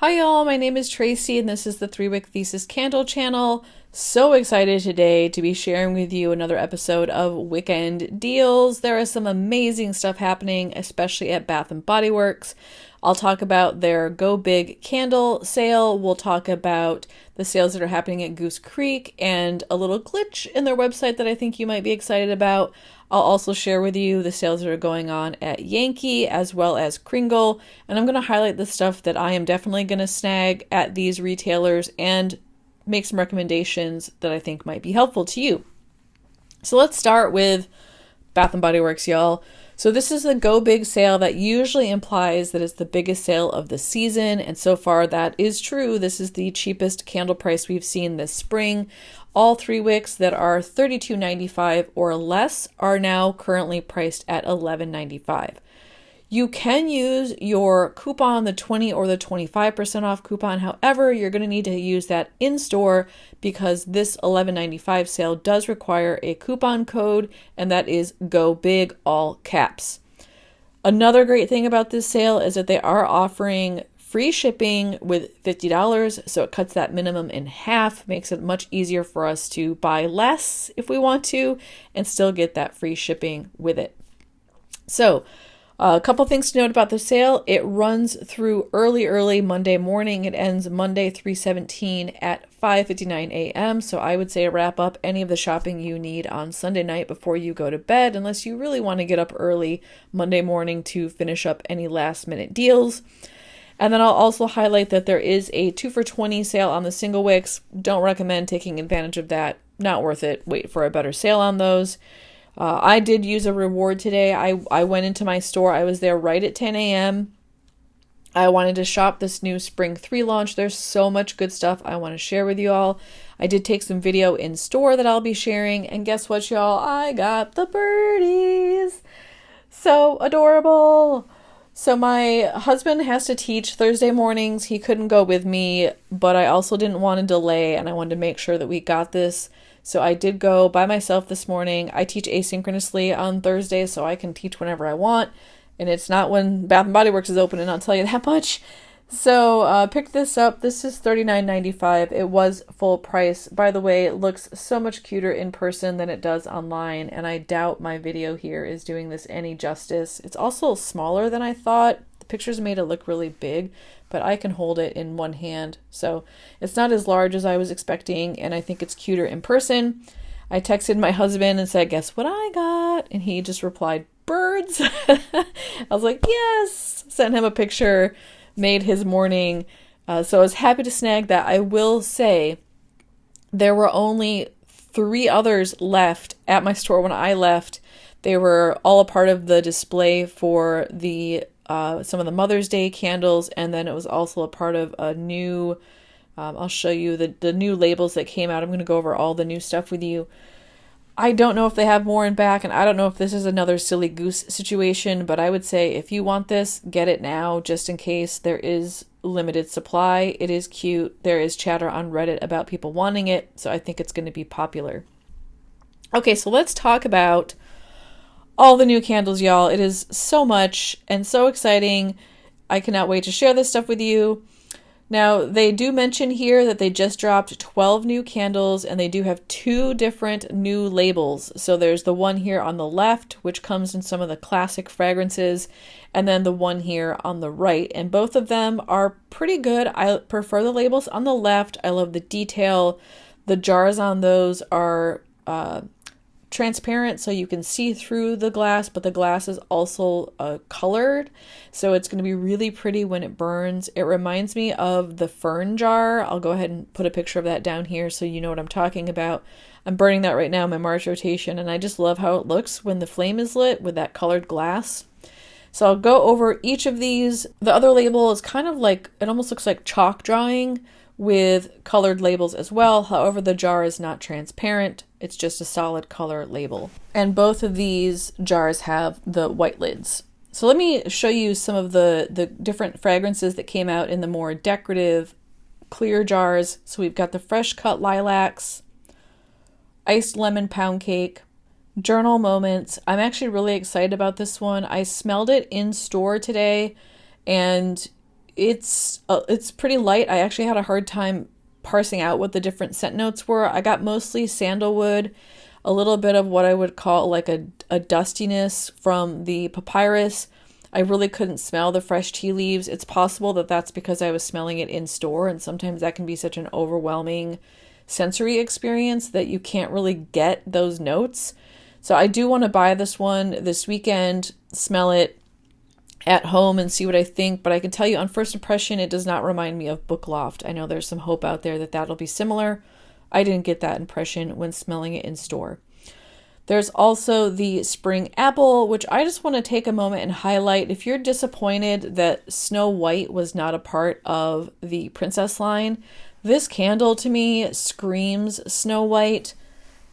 Hi y'all, my name is Tracy and this is the 3-Wick Thesis candle channel. So excited today to be sharing with you another episode of Wick-End deals. There is some amazing stuff happening, especially at Bath & Body Works. I'll talk about their Go Big candle sale. We'll talk about the sales that are happening at Goose Creek and a little glitch in their website that I think you might be excited about. I'll also share with you the sales that are going on at Yankee as well as Kringle, and I'm going to highlight the stuff that I am definitely going to snag at these retailers and make some recommendations that I think might be helpful to you. So let's start with Bath & Body Works, y'all. So this is the Go Big sale that usually implies that it's the biggest sale of the season, and so far that is true. This is the cheapest candle price we've seen this spring. All 3 wicks that are $32.95 or less are now currently priced at $11.95. You can use your coupon, the 20 or the 25% off coupon. However, you're going to need to use that in store because this $11.95 sale does require a coupon code, and that is Go Big, all caps. Another great thing about this sale is that they are offering free shipping with $50, so it cuts that minimum in half, makes it much easier for us to buy less if we want to, and still get that free shipping with it. So, a couple things to note about the sale. It runs through early Monday morning. It ends Monday 3/17 at 5:59 a.m. So I would say wrap up any of the shopping you need on Sunday night before you go to bed, unless you really want to get up early Monday morning to finish up any last minute deals. And then I'll also highlight that there is a 2 for $20 sale on the Single-Wicks. Don't recommend taking advantage of that. Not worth it. Wait for a better sale on those. I did use a reward today. I went into my store. I was there right at 10 a.m. I wanted to shop this new Spring 3 launch. There's so much good stuff I want to share with you all. I did take some video in store that I'll be sharing. And guess what, y'all? I got the birdies. So adorable. So my husband has to teach Thursday mornings. He couldn't go with me, but I also didn't want to delay, and I wanted to make sure that we got this. So I did go by myself this morning. I teach asynchronously on Thursday, so I can teach whenever I want, and it's not when Bath & Body Works is open, and I'll tell you that much. So picked this up. This is $39.95. It was full price. By the way, it looks so much cuter in person than it does online, and I doubt my video here is doing this any justice. It's also smaller than I thought. The pictures made it look really big, but I can hold it in one hand. So it's not as large as I was expecting, and I think it's cuter in person. I texted my husband and said, guess what I got? And he just replied, birds. I was like, yes. Sent him a picture. Made his morning. So I was happy to snag that. I will say there were only 3 others left at my store when I left. They were all a part of the display for the some of the Mother's Day candles, and then it was also a part of a new, I'll show you the new labels that came out. I'm going to go over all the new stuff with you. I don't know if they have more in back, and I don't know if this is another silly goose situation, but I would say if you want this, get it now, just in case there is limited supply. It is cute. There is chatter on Reddit about people wanting it, so I think it's going to be popular. Okay, so let's talk about all the new candles, y'all. It is so much and so exciting. I cannot wait to share this stuff with you. Now, they do mention here that they just dropped 12 new candles, and they do have 2 different new labels. So there's the one here on the left, which comes in some of the classic fragrances, and then the one here on the right. And both of them are pretty good. I prefer the labels on the left. I love the detail. The jars on those are transparent, so you can see through the glass, but the glass is also colored, so it's going to be really pretty when it burns. It reminds me of the fern jar. I'll go ahead and put a picture of that down here so you know what I'm talking about. I'm burning that right now in my March rotation, and I just love how it looks when the flame is lit with that colored glass. So I'll go over each of these. The other label is kind of like, it almost looks like chalk drawing with colored labels as well. However, the jar is not transparent. It's just a solid color label. And both of these jars have the white lids. So let me show you some of the different fragrances that came out in the more decorative clear jars. So we've got the fresh cut lilacs, iced lemon pound cake, journal moments. I'm actually really excited about this one. I smelled it in store today, and it's pretty light. I actually had a hard time parsing out what the different scent notes were. I got mostly sandalwood, a little bit of what I would call like a dustiness from the papyrus. I really couldn't smell the fresh tea leaves. It's possible that that's because I was smelling it in store, and sometimes that can be such an overwhelming sensory experience that you can't really get those notes. So I do want to buy this one this weekend, smell it at home and see what I think, but I can tell you on first impression, it does not remind me of Book Loft. I know there's some hope out there that that'll be similar. I didn't get that impression when smelling it in store. There's also the Spring Apple, which I just want to take a moment and highlight. If you're disappointed that Snow White was not a part of the Princess line, this candle to me screams Snow White.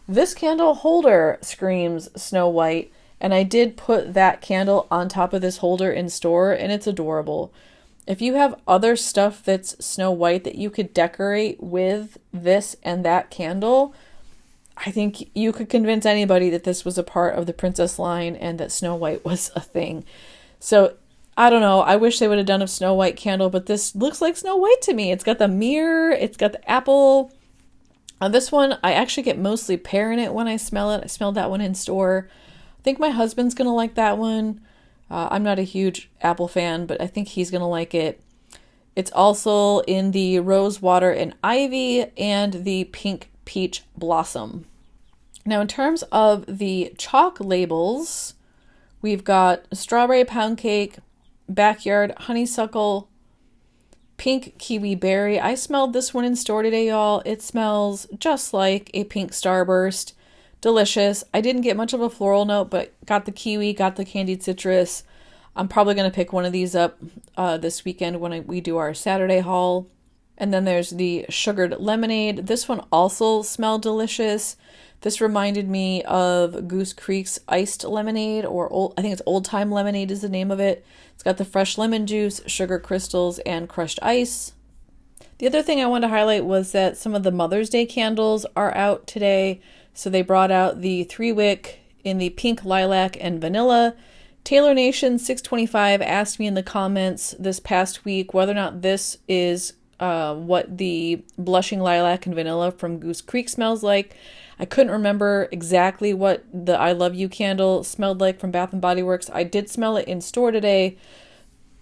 This candle holder screams Snow White. And I did put that candle on top of this holder in store, and it's adorable. If you have other stuff that's Snow White that you could decorate with this and that candle, I think you could convince anybody that this was a part of the Princess line and that Snow White was a thing. So I don't know. I wish they would have done a Snow White candle, but this looks like Snow White to me. It's got the mirror. It's got the apple. On this one, I actually get mostly pear in it when I smell it. I smelled that one in store. I think my husband's going to like that one. I'm not a huge apple fan, but I think he's going to like it. It's also in the Rose Water and Ivy and the Pink Peach Blossom. Now, in terms of the chalk labels, we've got Strawberry Pound Cake, Backyard Honeysuckle, Pink Kiwi Berry. I smelled this one in store today, y'all. It smells just like a pink starburst. Delicious. I didn't get much of a floral note, but got the kiwi, got the candied citrus. I'm probably going to pick one of these up this weekend when we do our Saturday haul. And then there's the sugared lemonade. This one also smelled delicious. This reminded me of Goose Creek's iced lemonade, or I think it's Old Time Lemonade is the name of it. It's got the fresh lemon juice, sugar crystals, and crushed ice. The other thing I wanted to highlight was that some of the Mother's Day candles are out today. So they brought out the 3-wick in the pink, lilac, and vanilla. Taylor Nation 625 asked me in the comments this past week whether or not this is what the blushing lilac and vanilla from Goose Creek smells like. I couldn't remember exactly what the I Love You candle smelled like from Bath & Body Works. I did smell it in store today.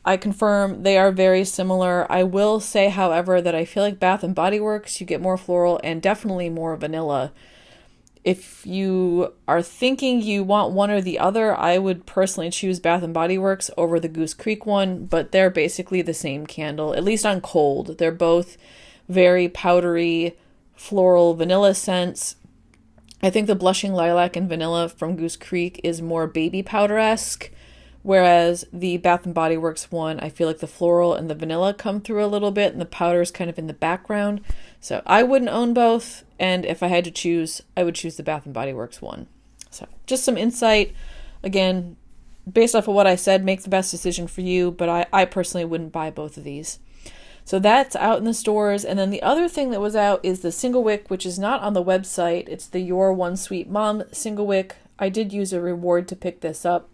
I confirm they are very similar. I will say, however, that I feel like Bath & Body Works, you get more floral and definitely more vanilla. If you are thinking you want one or the other, I would personally choose Bath & Body Works over the Goose Creek one, but they're basically the same candle, at least on cold. They're both very powdery, floral, vanilla scents. I think the blushing lilac and vanilla from Goose Creek is more baby powder-esque, whereas the Bath & Body Works one, I feel like the floral and the vanilla come through a little bit, and the powder is kind of in the background. So I wouldn't own both, and if I had to choose, I would choose the Bath & Body Works one. So just some insight. Again, based off of what I said, make the best decision for you, but I personally wouldn't buy both of these. So that's out in the stores. And then the other thing that was out is the Single-Wick, which is not on the website. It's the Your One Sweet Mom Single-Wick. I did use a reward to pick this up.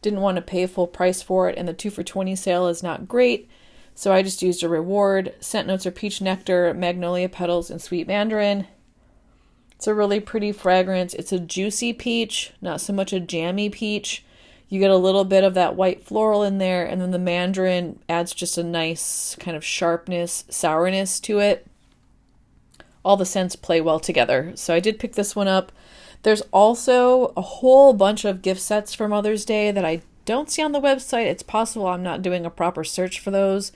Didn't want to pay full price for it, and the 2 for $20 sale is not great. So I just used a reward. Scent notes are peach nectar, magnolia petals, and sweet mandarin. It's a really pretty fragrance. It's a juicy peach, not so much a jammy peach. You get a little bit of that white floral in there, and then the mandarin adds just a nice kind of sharpness, sourness to it. All the scents play well together. So I did pick this one up. There's also a whole bunch of gift sets for Mother's Day that I don't see on the website. It's possible I'm not doing a proper search for those,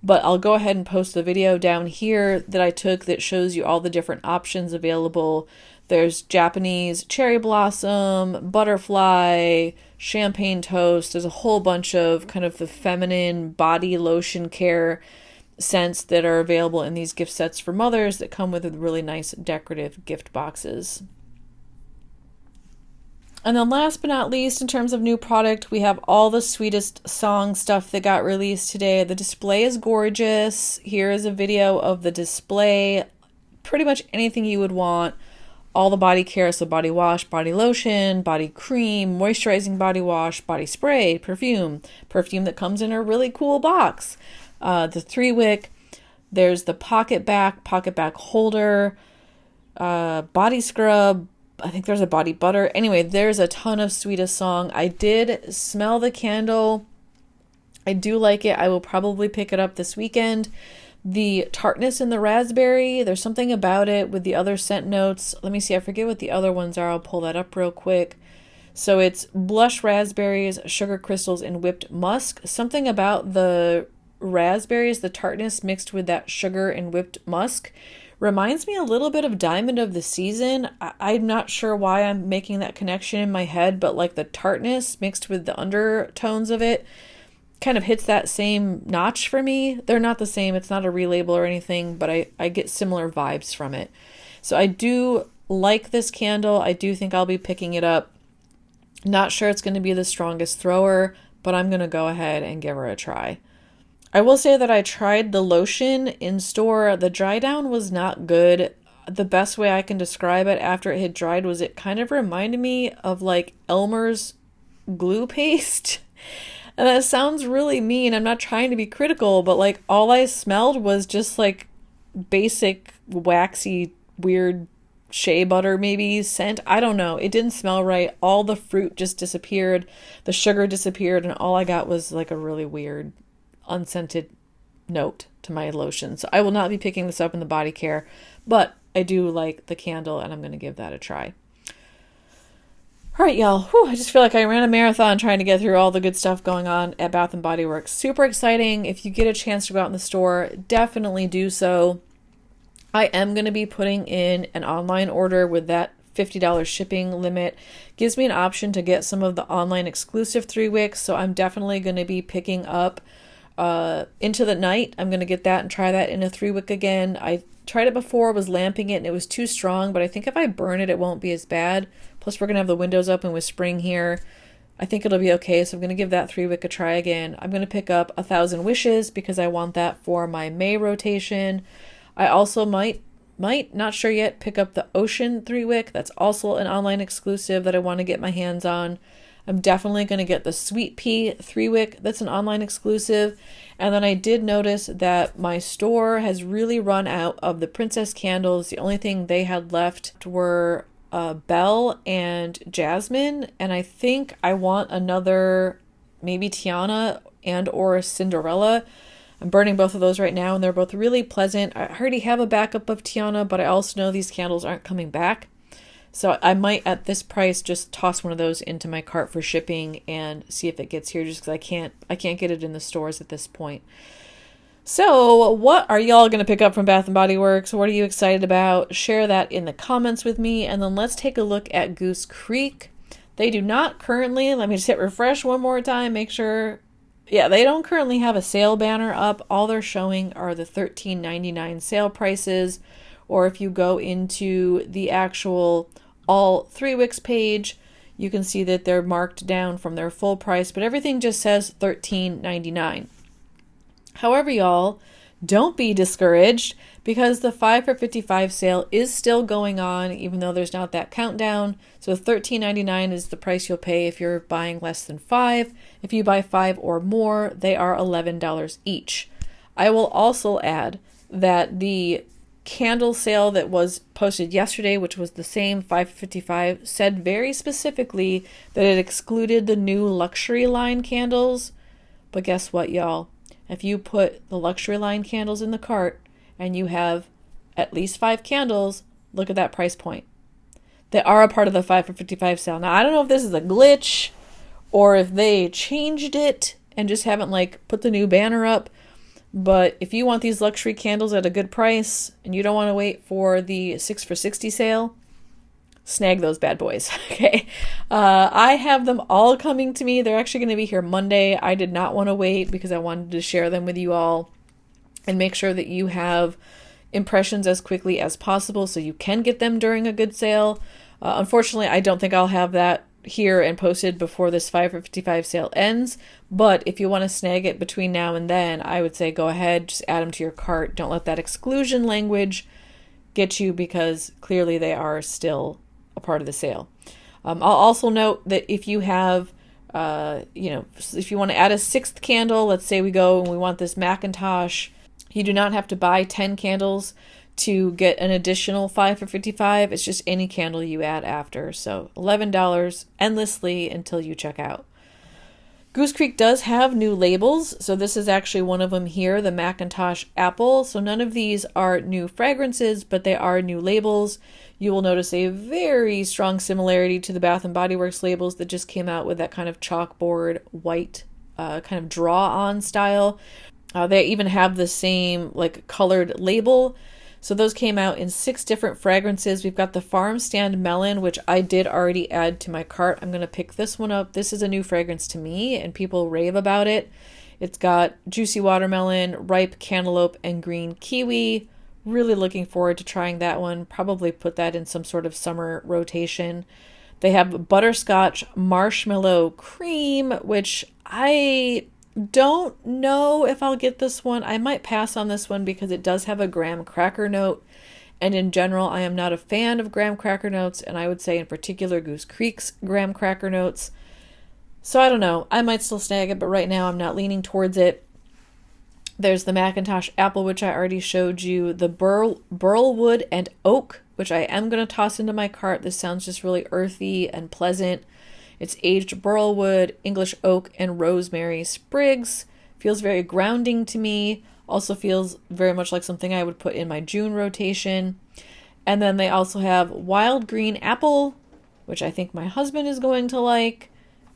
but I'll go ahead and post the video down here that I took that shows you all the different options available. There's Japanese cherry blossom, butterfly, champagne toast. There's a whole bunch of kind of the feminine body lotion care scents that are available in these gift sets for mothers that come with really nice decorative gift boxes. And then last but not least, in terms of new product, we have all the Sweetest song stuff that got released today. The display is gorgeous. Here is a video of the display. Pretty much anything you would want. All the body care, so body wash, body lotion, body cream, moisturizing body wash, body spray, perfume that comes in a really cool box. the 3-wick. There's the pocket back holder, body scrub. I think there's a body butter. Anyway, there's a ton of Sweetest song. I did smell the candle. I do like it. I will probably pick it up this weekend. The tartness in the raspberry, there's something about it with the other scent notes. Let me see. I forget what the other ones are. I'll pull that up real quick. So it's blush raspberries, sugar crystals, and whipped musk. Something about the raspberries, the tartness mixed with that sugar and whipped musk reminds me a little bit of Diamond of the Season. I'm not sure why I'm making that connection in my head, but like the tartness mixed with the undertones of it kind of hits that same notch for me. They're not the same. It's not a relabel or anything, but I get similar vibes from it. So I do like this candle. I do think I'll be picking it up. Not sure it's going to be the strongest thrower, but I'm going to go ahead and give her a try. I will say that I tried the lotion in store. The dry down was not good. The best way I can describe it after it had dried was it kind of reminded me of like Elmer's glue paste. And that sounds really mean. I'm not trying to be critical, but like all I smelled was just like basic waxy weird shea butter maybe scent. I don't know. It didn't smell right. All the fruit just disappeared. The sugar disappeared, and all I got was like a really weird unscented note to my lotion. So I will not be picking this up in the body care, but I do like the candle and I'm going to give that a try. All right, y'all. Whew, I just feel like I ran a marathon trying to get through all the good stuff going on at Bath & Body Works. Super exciting. If you get a chance to go out in the store, definitely do so. I am going to be putting in an online order with that $50 shipping limit. Gives me an option to get some of the online exclusive 3-wicks, so I'm definitely going to be picking up Into the Night. I'm going to get that and try that in a 3-wick again. I tried it before, was lamping it, and it was too strong, but I think if I burn it, it won't be as bad. Plus, we're going to have the windows open with spring here. I think it'll be okay, so I'm going to give that 3-wick a try again. I'm going to pick up 1,000 Wishes because I want that for my May rotation. I also might, not sure yet, pick up the Ocean 3-wick. That's also an online exclusive that I want to get my hands on. I'm definitely going to get the Sweet Pea 3-wick. That's an online exclusive. And then I did notice that my store has really run out of the Princess candles. The only thing they had left were Belle and Jasmine. And I think I want another, maybe Tiana and or Cinderella. I'm burning both of those right now, and they're both really pleasant. I already have a backup of Tiana, but I also know these candles aren't coming back. So I might, at this price, just toss one of those into my cart for shipping and see if it gets here, just because I can't get it in the stores at this point. So what are y'all going to pick up from Bath & Body Works? What are you excited about? Share that in the comments with me. And then let's take a look at Goose Creek. They do not currently, let me just hit refresh one more time, make sure. Yeah, they don't currently have a sale banner up. All they're showing are the $13.99 sale prices. Or if you go into the actual all 3-wicks page, you can see that they're marked down from their full price, but everything just says $13.99. However, y'all, don't be discouraged because the 5 for $55 sale is still going on, even though there's not that countdown. So $13.99 is the price you'll pay if you're buying less than 5. If you buy 5 or more, they are $11 each. I will also add that the candle sale that was posted yesterday, which was the same 5 for $55, said very specifically that it excluded the new luxury line candles. But guess what, y'all? If you put the luxury line candles in the cart and you have at least 5 candles, look at that price point. They are a part of the 5 for $55 sale. Now, I don't know if this is a glitch or if they changed it and just haven't put the new banner up. But if you want these luxury candles at a good price and you don't want to wait for the 6 for $60 sale, snag those bad boys. Okay. I have them all coming to me. They're actually going to be here Monday. I did not want to wait because I wanted to share them with you all and make sure that you have impressions as quickly as possible so you can get them during a good sale. Unfortunately, I don't think I'll have that here and posted before this 5 for $55 sale ends. But if you want to snag it between now and then, I would say go ahead, just add them to your cart. Don't let that exclusion language get you because clearly they are still a part of the sale. I'll also note that if you have You know, if you want to add a 6th candle, let's say we go and we want this Macintosh, you do not have to buy 10 candles to get an additional 5 for $55. It's just any candle you add after. So $11 endlessly until you check out. Goose Creek does have new labels. So this is actually one of them here, the Macintosh Apple. So none of these are new fragrances, but they are new labels. You will notice a very strong similarity to the Bath & Body Works labels that just came out with that kind of chalkboard white kind of draw-on style. They even have the same like colored label. So those came out in 6 different fragrances. We've got the Farm Stand Melon, which I did already add to my cart. I'm going to pick this one up. This is a new fragrance to me, and people rave about it. It's got juicy watermelon, ripe cantaloupe, and green kiwi. Really looking forward to trying that one. Probably put that in some sort of summer rotation. They have butterscotch marshmallow cream, which I don't know if I'll get this one. I might pass on this one because it does have a graham cracker note. And in general, I am not a fan of graham cracker notes. And I would say in particular Goose Creek's graham cracker notes. So I don't know. I might still snag it, but right now I'm not leaning towards it. There's the Macintosh Apple, which I already showed you. The Burlwood and Oak, which I am going to toss into my cart. This sounds just really earthy and pleasant. It's aged burlwood, English oak, and rosemary sprigs. Feels very grounding to me. Also feels very much like something I would put in my June rotation. And then they also have wild green apple, which I think my husband is going to like.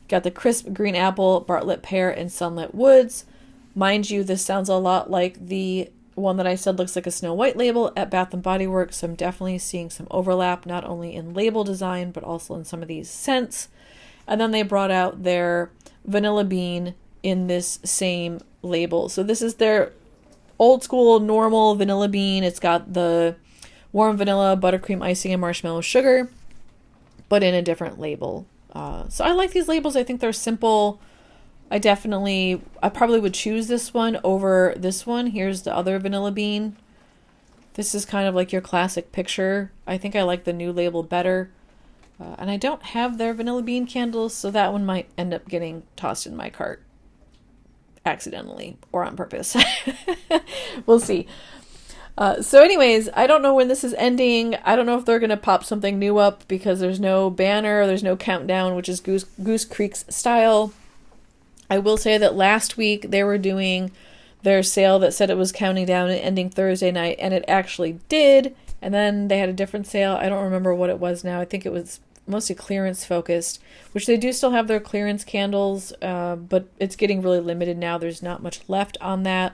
Got the crisp green apple, Bartlett pear, and sunlit woods. Mind you, this sounds a lot like the one that I said looks like a Snow White label at Bath & Body Works. So I'm definitely seeing some overlap, not only in label design, but also in some of these scents. And then they brought out their vanilla bean in this same label. So this is their old school normal vanilla bean. It's got the warm vanilla, buttercream icing, and marshmallow sugar, but in a different label. So I like these labels. I think they're simple. I probably would choose this one over this one. Here's the other vanilla bean. This is kind of like your classic picture. I think I like the new label better. And I don't have their vanilla bean candles, so that one might end up getting tossed in my cart accidentally or on purpose. We'll see. So anyways, I don't know when this is ending. I don't know if they're going to pop something new up because there's no banner, there's no countdown, which is Goose Creek's style. I will say that last week they were doing their sale that said it was counting down and ending Thursday night, and it actually did. And then they had a different sale. I don't remember what it was now. I think it was mostly clearance focused, which they do still have their clearance candles, but it's getting really limited now. There's not much left on that.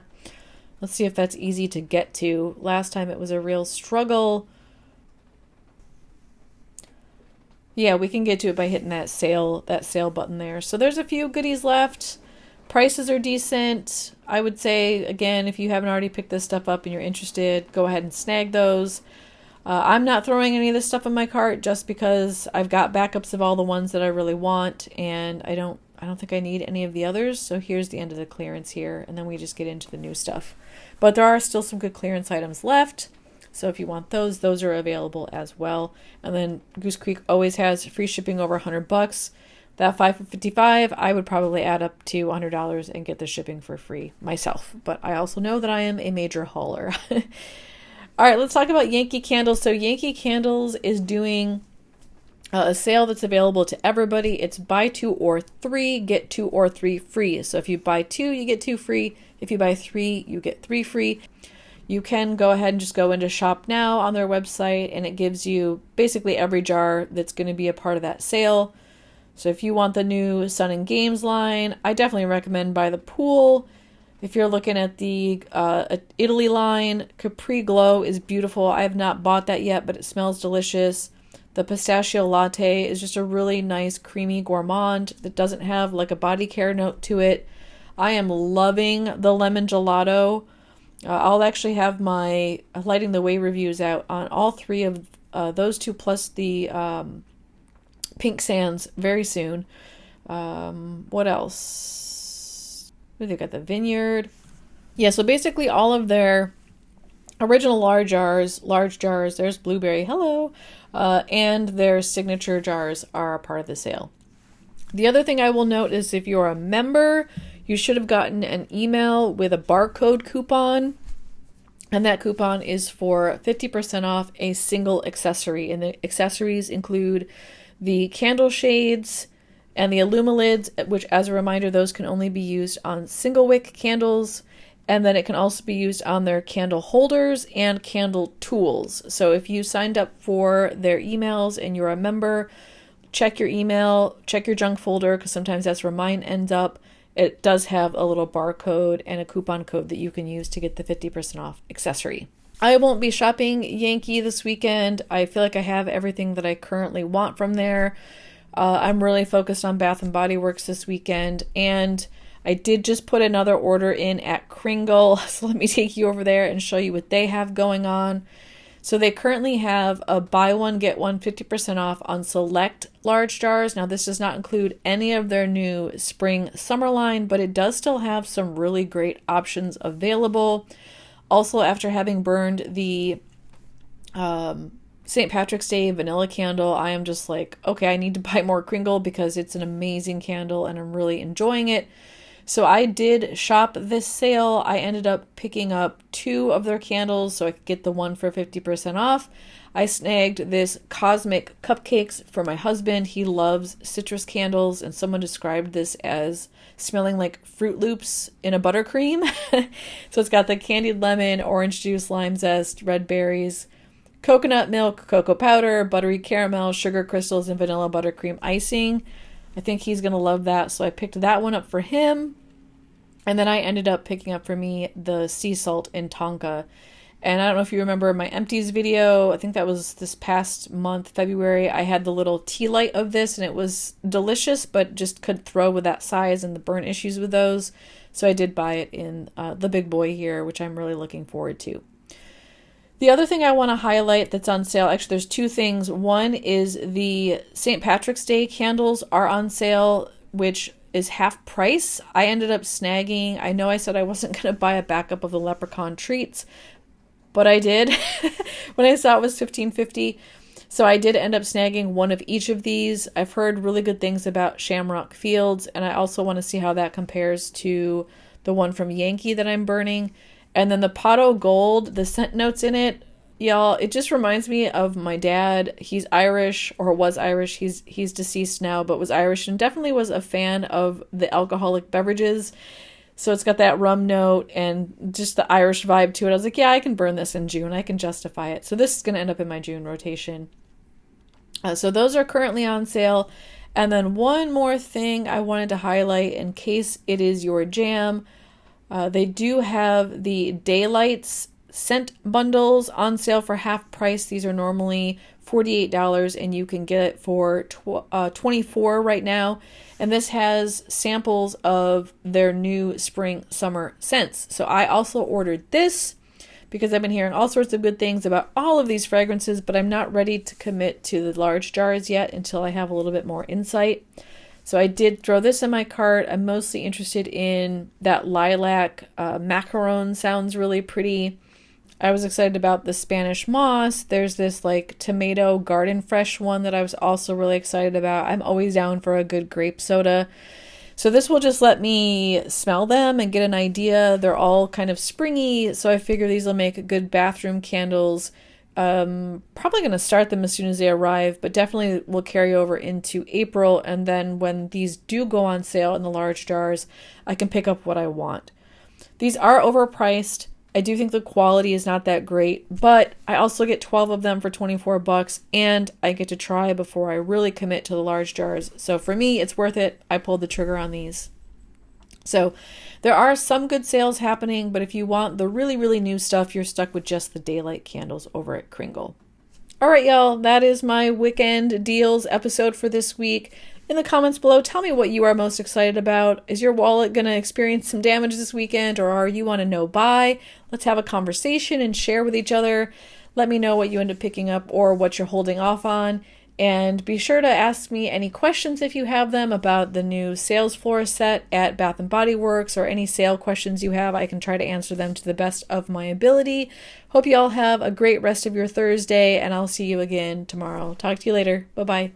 Let's see if that's easy to get to. Last time it was a real struggle. Yeah, we can get to it by hitting that sale button there. So there's a few goodies left. Prices are decent. I would say, again, if you haven't already picked this stuff up and you're interested, go ahead and snag those. I'm not throwing any of this stuff in my cart just because I've got backups of all the ones that I really want, and I don't think I need any of the others. So here's the end of the clearance here, and then we just get into the new stuff. But there are still some good clearance items left. So if you want those are available as well. And then Goose Creek always has free shipping over $100. That 5 for $55, I would probably add up to $100 and get the shipping for free myself. But I also know that I am a major hauler. All right, let's talk about Yankee Candles. So Yankee Candles is doing a sale that's available to everybody. It's buy 2 or 3, get 2 or 3 free. So if you buy 2, you get 2 free. If you buy 3, you get 3 free. You can go ahead and just go into Shop Now on their website, and it gives you basically every jar that's going to be a part of that sale. So if you want the new Sun and Games line, I definitely recommend By the Pool. If you're looking at the Italy line, Capri Glow is beautiful. I have not bought that yet, but it smells delicious. The pistachio latte is just a really nice, creamy gourmand that doesn't have like a body care note to it. I am loving the lemon gelato. I'll actually have my Lighting the Way reviews out on all 3 of those 2 plus the Pink Sands very soon. What else? They've got the Vineyard. Yeah, so basically all of their original large jars, there's blueberry, hello, and their signature jars are a part of the sale. The other thing I will note is if you're a member, you should have gotten an email with a barcode coupon, and that coupon is for 50% off a single accessory. And the accessories include the candle shades and the Illumilids, which, as a reminder, those can only be used on Single-Wick candles. And then it can also be used on their candle holders and candle tools. So if you signed up for their emails and you're a member, check your email, check your junk folder, because sometimes that's where mine ends up. It does have a little barcode and a coupon code that you can use to get the 50% off accessory. I won't be shopping Yankee this weekend. I feel like I have everything that I currently want from there. I'm really focused on Bath & Body Works this weekend, and I did just put another order in at Kringle, so let me take you over there and show you what they have going on. So they currently have a buy one, get one 50% off on select large jars. Now this does not include any of their new spring summer line, but it does still have some really great options available. Also, after having burned the St. Patrick's Day vanilla candle, I am just like, okay, I need to buy more Kringle because it's an amazing candle and I'm really enjoying it. So I did shop this sale. I ended up picking up 2 of their candles so I could get the one for 50% off. I snagged this Cosmic Cupcakes for my husband. He loves citrus candles, and someone described this as smelling like Fruit Loops in a buttercream. So it's got the candied lemon, orange juice, lime zest, red berries, coconut milk, cocoa powder, buttery caramel, sugar crystals, and vanilla buttercream icing. I think he's going to love that, so I picked that one up for him. And then I ended up picking up for me the sea salt in Tonka. And I don't know if you remember my empties video. I think that was this past month, February. I had the little tea light of this, and it was delicious, but just couldn't throw with that size and the burn issues with those. So I did buy it in the big boy here, which I'm really looking forward to. The other thing I want to highlight that's on sale, actually there's 2 things. One is the St. Patrick's Day candles are on sale, which is half price. I ended up snagging, I know I said I wasn't going to buy a backup of the leprechaun treats, but I did when I saw it was $15.50. So I did end up snagging one of each of these. I've heard really good things about Shamrock Fields, and I also want to see how that compares to the one from Yankee that I'm burning. And then the Potto Gold, the scent notes in it, y'all, it just reminds me of my dad. He's Irish, or was Irish. He's deceased now, but was Irish and definitely was a fan of the alcoholic beverages. So it's got that rum note and just the Irish vibe to it. I was like, yeah, I can burn this in June. I can justify it. So this is going to end up in my June rotation. So those are currently on sale. And then one more thing I wanted to highlight in case it is your jam. They do have the Daylights scent bundles on sale for half price. These are normally $48 and you can get it for $24 right now. And this has samples of their new spring summer scents. So I also ordered this because I've been hearing all sorts of good things about all of these fragrances, but I'm not ready to commit to the large jars yet until I have a little bit more insight. So I did throw this in my cart. I'm mostly interested in that lilac macaron, sounds really pretty. I was excited about the Spanish moss. There's this like tomato garden fresh one that I was also really excited about. I'm always down for a good grape soda. So this will just let me smell them and get an idea. They're all kind of springy, so I figure these will make good bathroom candles. Probably going to start them as soon as they arrive, but definitely will carry over into April. And then when these do go on sale in the large jars, I can pick up what I want. These are overpriced. I do think the quality is not that great, but I also get 12 of them for $24 and I get to try before I really commit to the large jars. So for me, it's worth it. I pulled the trigger on these. So there are some good sales happening, but if you want the really, really new stuff, you're stuck with just the Daylight candles over at Kringle. All right, y'all, that is my Wick-End deals episode for this week. In the comments below, tell me what you are most excited about. Is your wallet going to experience some damage this weekend, or are you on a no-buy? Let's have a conversation and share with each other. Let me know what you end up picking up or what you're holding off on. And be sure to ask me any questions if you have them about the new sales floor set at Bath & Body Works, or any sale questions you have. I can try to answer them to the best of my ability. Hope you all have a great rest of your Thursday, and I'll see you again tomorrow. Talk to you later. Bye-bye.